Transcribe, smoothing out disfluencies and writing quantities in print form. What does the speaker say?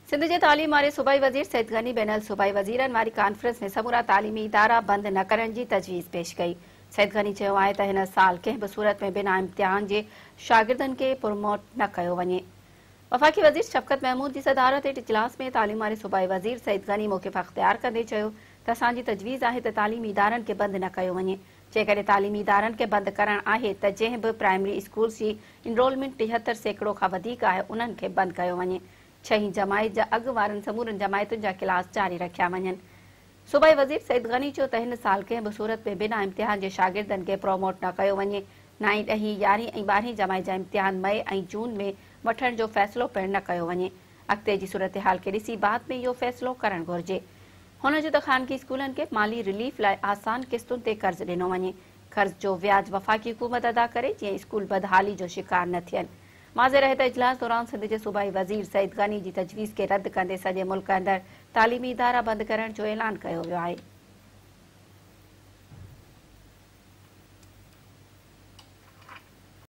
सिंध जे तालीम वारे सूबाई वज़ीर सईद गनी बैनल सूबाई वज़ीरनि वारी कॉन्फ्रेंस में समूरा तालीमी इदारा बंद न करण जी तजवीज़ पेश कई। सईद गनी चयो आहे त हिन साल कंहिं बि सूरत में बिना इम्तिहान जे शागिर्दनि खे प्रमोट न कयो वञे। वफ़ाक़ी वज़ीर शफ़क़त महमूद जी सदारत हेठि इजलास में तालीम वारे सूबाई वज़ीर सईद गनी मौक़िफ़ अख़्तियार कंदे चयो त असांजी तजवीज़ आहे त तालीमी इदारनि खे बंदि न कयो वञे। जेकॾहिं तालीमी इदारनि खे बंदि करणु आहे त जंहिं बि प्राइमरी स्कूल जी इनरोलमेंट 73% खां वधीक आहे उन्हनि खे बंदि कयो वञे। 6 जमायत जा अॻु वारनि समूरनि जमायतुनि जा क्लास जारी रखिया वञनि। सूबाई वज़ीर सईद गनी चयो त हिन साल कंहिं बि सूरत में बिना इम्तिहान जे शागिर्दनि खे प्रोमोट न कयो वञे। 9, 10, 11 ऐं 12 जमायत जा इम्तिहान मई ऐं जून में वठण जो फ़ैसिलो पिणु न कयो वञे। अॻिते जी सूरत हाल खे ॾिसी बाद में इहो फ़ैसिलो करणु घुरिजे। हुन चयो त ख़ानगी स्कूलनि खे माली रिलीफ लाइ आसान किस्तुनि ते कर्ज़ ॾिनो वञे। कर्ज़ जो व्याज वफ़ाक़ी हुकूमत अदा करे जीअं स्कूल बदहाली जो शिकार न थियनि। वाज़े रहे त इजलास दौरान सिंध जे सूबाई वज़ीर सईद गनी जी तजवीज़ खे रद्द कंदे सॼे मुल्क अंदरि तालीमी इदारा बंदि करण जो ऐलान कयो वियो आहे।